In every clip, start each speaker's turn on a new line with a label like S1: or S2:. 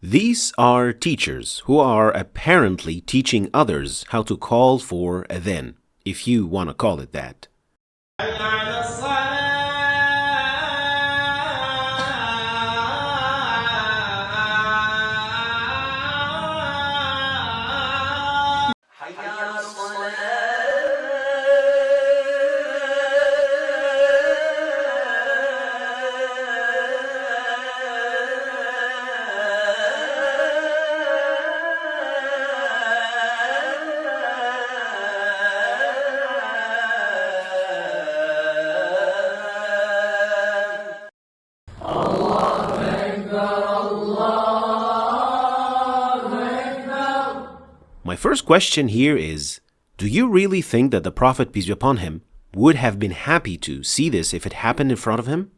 S1: These are teachers who are apparently teaching others how to call for adhan, if you want to call it that. My first question here is, do you really think that the Prophet, peace be upon him, would have been happy to see this if it happened in front of him?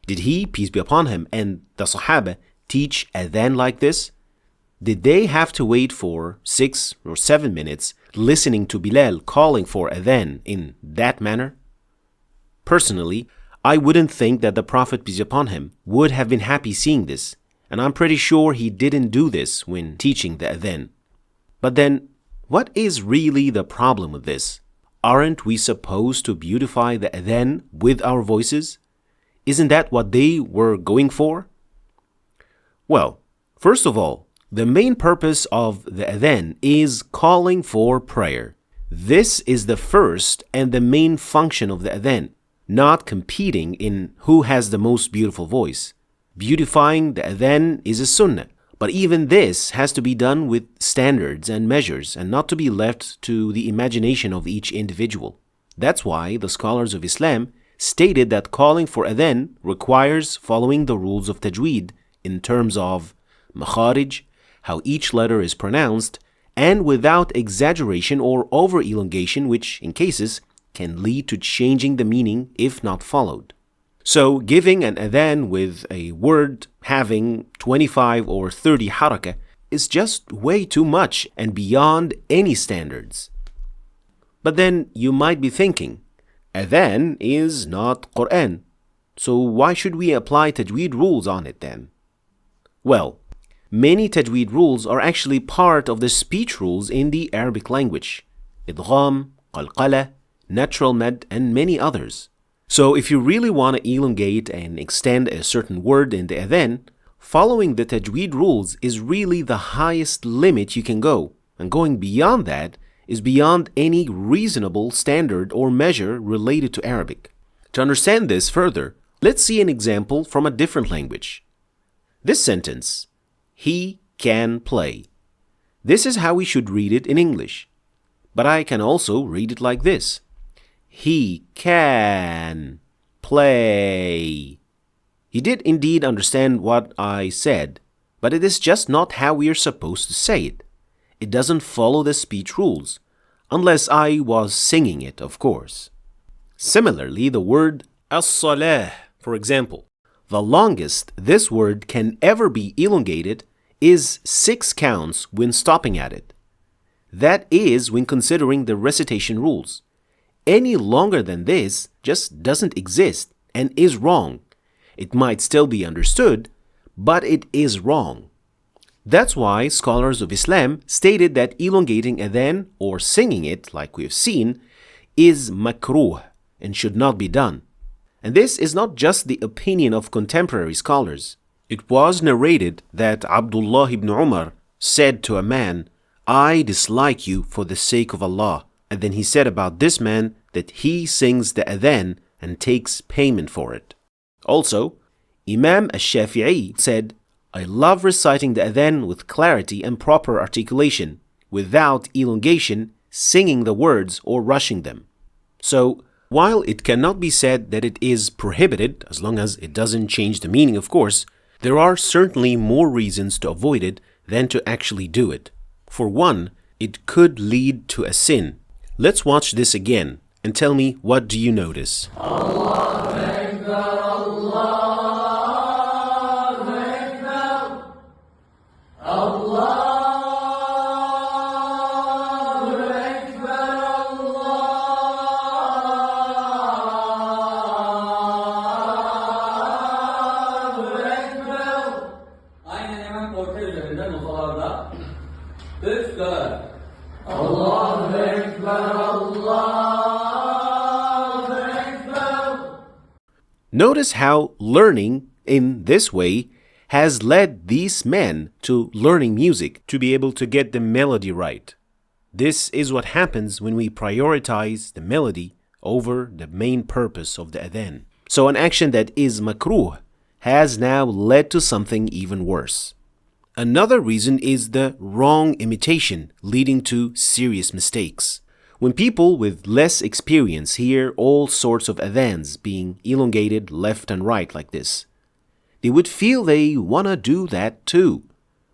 S1: Did he, peace be upon him, and the Sahaba teach adhan like this? Did they have to wait for 6 or 7 minutes listening to Bilal calling for adhan in that manner? Personally, I wouldn't think that the Prophet, peace be upon him, would have been happy seeing this, and I'm pretty sure he didn't do this when teaching the adhan. But then, what is really the problem with this? Aren't we supposed to beautify the adhan with our voices? Isn't that what they were going for? Well, first of all, the main purpose of the adhan is calling for prayer. This is the first and the main function of the adhan, not competing in who has the most beautiful voice. Beautifying the adhan is a sunnah. But even this has to be done with standards and measures and not to be left to the imagination of each individual. That's why the scholars of Islam stated that calling for adhan requires following the rules of tajweed in terms of makharij, how each letter is pronounced, and without exaggeration or over-elongation, which in cases can lead to changing the meaning if not followed. So giving an adhan with a word having 25 or 30 harakah is just way too much and beyond any standards. But then you might be thinking, adhan is not Quran, so why should we apply tajweed rules on it then? Well, many tajweed rules are actually part of the speech rules in the Arabic language. Idgham, qalqala, natural mad, and many others. So if you really want to elongate and extend a certain word in the adhan, following the tajweed rules is really the highest limit you can go, and going beyond that is beyond any reasonable standard or measure related to Arabic. To understand this further, let's see an example from a different language. This sentence, he can play. This is how we should read it in English. But I can also read it like this. He can play. He did indeed understand what I said, but it is just not how we are supposed to say it. It doesn't follow the speech rules, unless I was singing it, of course. Similarly, the word as-salah, for example, the longest this word can ever be elongated is 6 counts when stopping at it. That is when considering the recitation rules. Any longer than this just doesn't exist and is wrong. It might still be understood, but it is wrong. That's why scholars of Islam stated that elongating adhan or singing it, like we've seen, is makruh and should not be done. And this is not just the opinion of contemporary scholars. It was narrated that Abdullah ibn Umar said to a man, I dislike you for the sake of Allah. And then he said about this man that he sings the adhan and takes payment for it. Also, Imam Ash-Shafi'i said, I love reciting the adhan with clarity and proper articulation, without elongation, singing the words or rushing them. So, while it cannot be said that it is prohibited, as long as it doesn't change the meaning, of course, there are certainly more reasons to avoid it than to actually do it. For one, it could lead to a sin. Let's watch this again and tell me, what do you notice?
S2: Allahu Akbar, Allahu Akbar, Allahu Akbar, Allahu Akbar. Aynen hemen orta üzerinde
S3: birden ufalarda. 3, 4.
S2: Allahu Ekber, Allahu Ekber.
S1: Notice how learning in this way has led these men to learning music to be able to get the melody right. This is what happens when we prioritize the melody over the main purpose of the adhan. So an action that is makruh has now led to something even worse. Another reason is the wrong imitation, leading to serious mistakes. When people with less experience hear all sorts of adhans being elongated left and right like this, they would feel they want to do that too.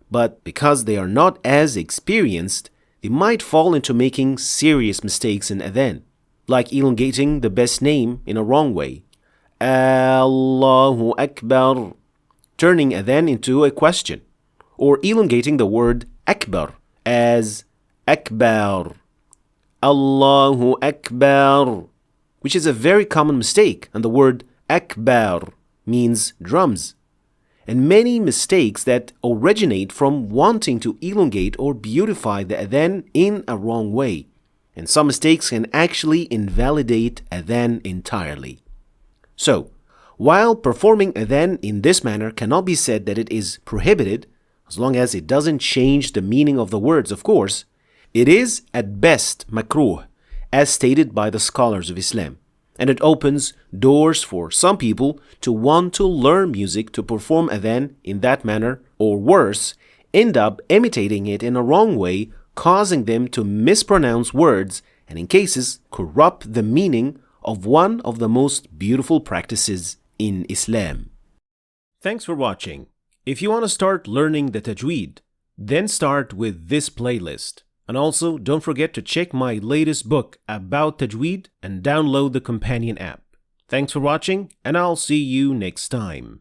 S1: But because they are not as experienced, they might fall into making serious mistakes in adhan, like elongating the best name in a wrong way. Allahu Akbar, turning adhan into a question, or elongating the word Akbar as Akbar. Allahu Akbar, which is a very common mistake, and the word Akbar means drums. And many mistakes that originate from wanting to elongate or beautify the adhan in a wrong way. And some mistakes can actually invalidate adhan entirely. So, while performing adhan in this manner cannot be said that it is prohibited, as long as it doesn't change the meaning of the words, of course, it is at best makruh, as stated by the scholars of Islam. And it opens doors for some people to want to learn music to perform adhan in that manner, or worse, end up imitating it in a wrong way, causing them to mispronounce words and in cases corrupt the meaning of one of the most beautiful practices in Islam. Thanks for watching. If you want to start learning the tajweed, then start with this playlist. And also, don't forget to check my latest book about tajweed and download the companion app. Thanks for watching, and I'll see you next time.